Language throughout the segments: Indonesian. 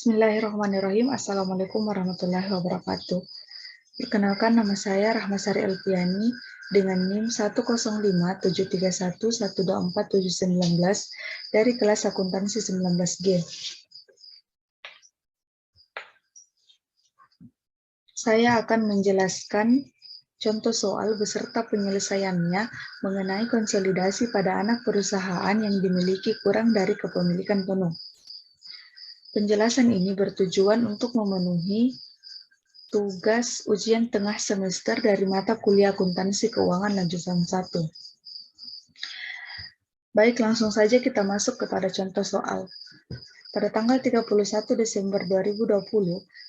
Bismillahirrahmanirrahim. Assalamualaikum warahmatullahi wabarakatuh. Perkenalkan, nama saya Rahmasari Elpiani dengan NIM 10573112479 dari kelas akuntansi 19G. Saya akan menjelaskan contoh soal beserta penyelesaiannya mengenai konsolidasi pada anak perusahaan yang dimiliki kurang dari kepemilikan penuh. Penjelasan ini bertujuan untuk memenuhi tugas ujian tengah semester dari mata kuliah akuntansi keuangan lanjutan 1. Baik, langsung saja kita masuk kepada contoh soal. Pada tanggal 31 Desember 2020,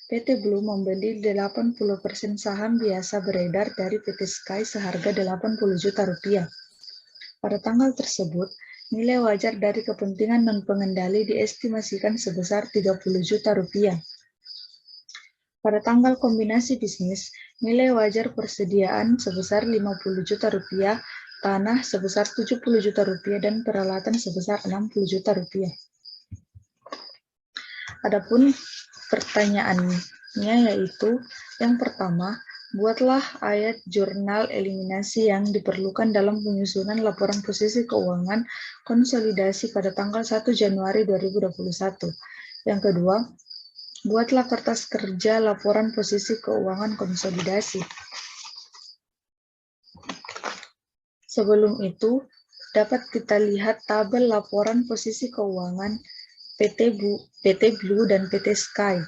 PT Blue membeli 80% saham biasa beredar dari PT Sky seharga 80 juta rupiah. Pada tanggal tersebut, nilai wajar dari kepentingan non-pengendali diestimasikan sebesar 30 juta rupiah. Pada tanggal kombinasi bisnis, nilai wajar persediaan sebesar 50 juta rupiah, tanah sebesar 70 juta rupiah, dan peralatan sebesar 60 juta rupiah. Adapun pertanyaannya yaitu, yang pertama, buatlah ayat jurnal eliminasi yang diperlukan dalam penyusunan laporan posisi keuangan konsolidasi pada tanggal 1 Januari 2021. Yang kedua, buatlah kertas kerja laporan posisi keuangan konsolidasi. Sebelum itu, dapat kita lihat tabel laporan posisi keuangan PT Blue dan PT Sky.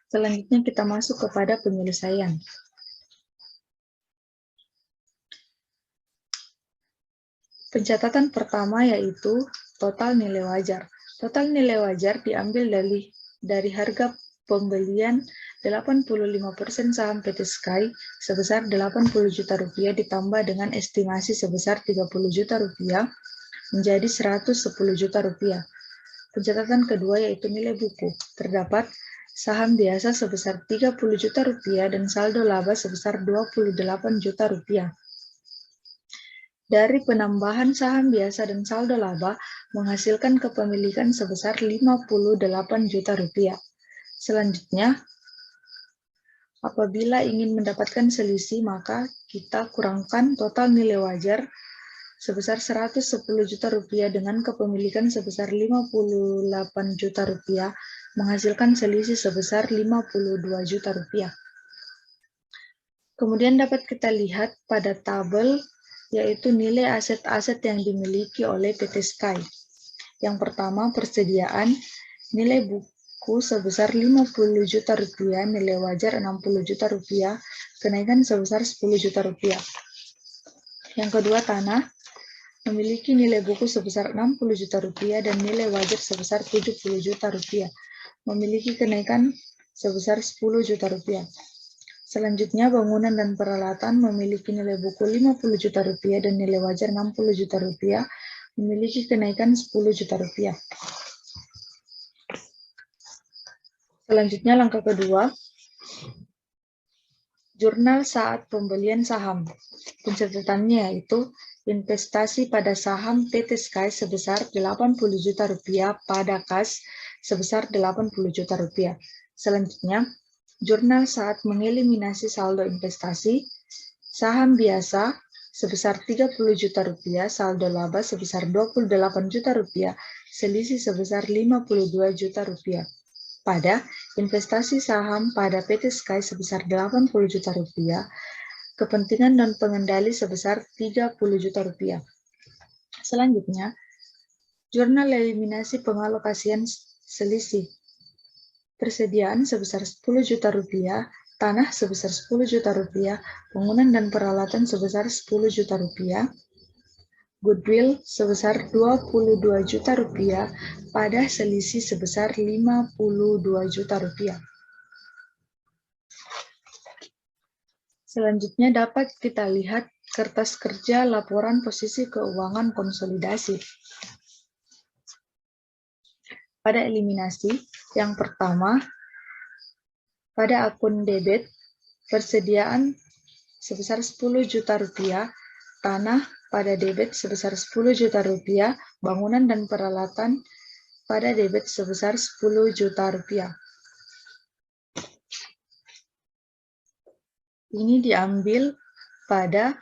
Selanjutnya kita masuk kepada penyelesaian. Pencatatan pertama yaitu total nilai wajar. Total nilai wajar diambil dari harga pembelian 85% saham PT Sky sebesar 80 juta rupiah ditambah dengan estimasi sebesar 30 juta rupiah menjadi 110 juta rupiah. Pencatatan kedua yaitu nilai buku. Terdapat saham biasa sebesar 30 juta rupiah dan saldo laba sebesar 28 juta rupiah. Dari penambahan saham biasa dan saldo laba menghasilkan kepemilikan sebesar 58 juta rupiah. Selanjutnya, apabila ingin mendapatkan selisih, maka kita kurangkan total nilai wajar sebesar 110 juta rupiah dengan kepemilikan sebesar 58 juta rupiah, menghasilkan selisih sebesar 52 juta rupiah. Kemudian dapat kita lihat pada tabel yaitu nilai aset-aset yang dimiliki oleh PT Sky. Yang pertama, persediaan, nilai buku sebesar 50 juta rupiah, nilai wajar 60 juta rupiah, kenaikan sebesar 10 juta rupiah. Yang kedua, tanah, memiliki nilai buku sebesar 60 juta rupiah dan nilai wajar sebesar 70 juta rupiah, memiliki kenaikan sebesar 10 juta rupiah. Selanjutnya, bangunan dan peralatan memiliki nilai buku 50 juta rupiah dan nilai wajar 60 juta rupiah, memiliki kenaikan 10 juta rupiah. Selanjutnya, langkah kedua, jurnal saat pembelian saham. Pencatatannya yaitu investasi pada saham PT Sky sebesar 80 juta rupiah pada kas sebesar 80 juta rupiah. Selanjutnya, jurnal saat mengeliminasi saldo investasi, saham biasa sebesar 30 juta rupiah, saldo laba sebesar 28 juta rupiah, selisih sebesar 52 juta rupiah. Pada investasi saham pada PT Sky sebesar 80 juta rupiah, kepentingan non pengendali sebesar 30 juta rupiah. Selanjutnya, jurnal eliminasi pengalokasian selisih. Persediaan sebesar 10 juta rupiah, tanah sebesar 10 juta rupiah, bangunan dan peralatan sebesar 10 juta rupiah, goodwill sebesar 22 juta rupiah pada selisih sebesar 52 juta rupiah. Selanjutnya dapat kita lihat kertas kerja laporan posisi keuangan konsolidasi. Pada eliminasi, yang pertama, pada akun debit, persediaan sebesar 10 juta rupiah, tanah pada debit sebesar 10 juta rupiah, bangunan dan peralatan pada debit sebesar 10 juta rupiah. Ini diambil pada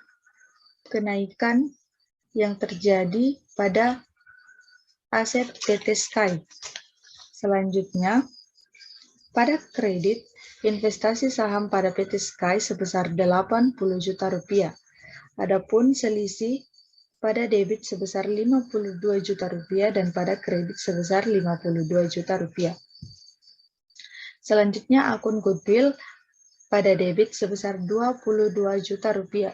kenaikan yang terjadi pada aset PT Sky. Selanjutnya, pada kredit, investasi saham pada PT Sky sebesar 80 juta rupiah. Adapun selisih pada debit sebesar 52 juta rupiah dan pada kredit sebesar 52 juta rupiah. Selanjutnya, akun goodwill pada debit sebesar 22 juta rupiah.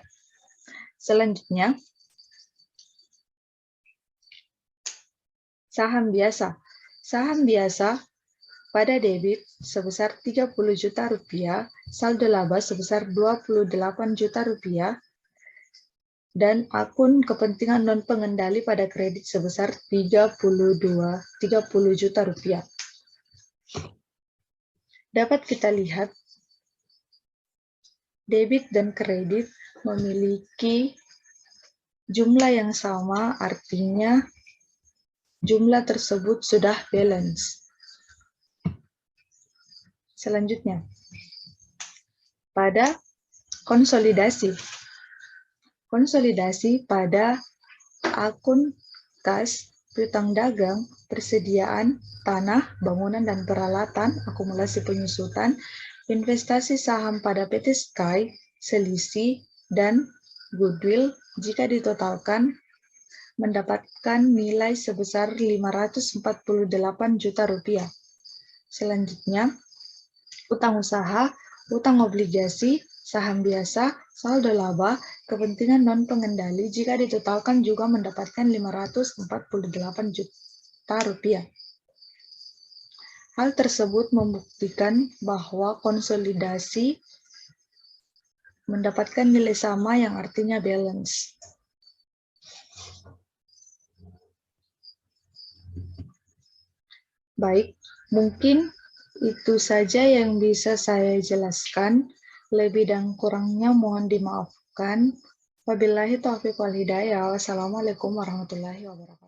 Selanjutnya, saham biasa. Saham biasa pada debit sebesar 30 juta rupiah, saldo laba sebesar 28 juta rupiah, dan akun kepentingan non-pengendali pada kredit sebesar 30 juta rupiah. Dapat kita lihat, debit dan kredit memiliki jumlah yang sama, artinya jumlah tersebut sudah balance. Selanjutnya, pada konsolidasi. Konsolidasi pada akun kas, piutang dagang, persediaan, tanah, bangunan dan peralatan, akumulasi penyusutan, investasi saham pada PT Sky, selisih, dan goodwill jika ditotalkan mendapatkan nilai sebesar 548 juta rupiah. Selanjutnya, utang usaha, utang obligasi, saham biasa, saldo laba, kepentingan non-pengendali jika ditotalkan juga mendapatkan 548 juta rupiah. Hal tersebut membuktikan bahwa konsolidasi mendapatkan nilai sama yang artinya balance. Baik, mungkin itu saja yang bisa saya jelaskan. Lebih dan kurangnya mohon dimaafkan. Wabillahi taufiq wal hidayah. Wassalamualaikum warahmatullahi wabarakatuh.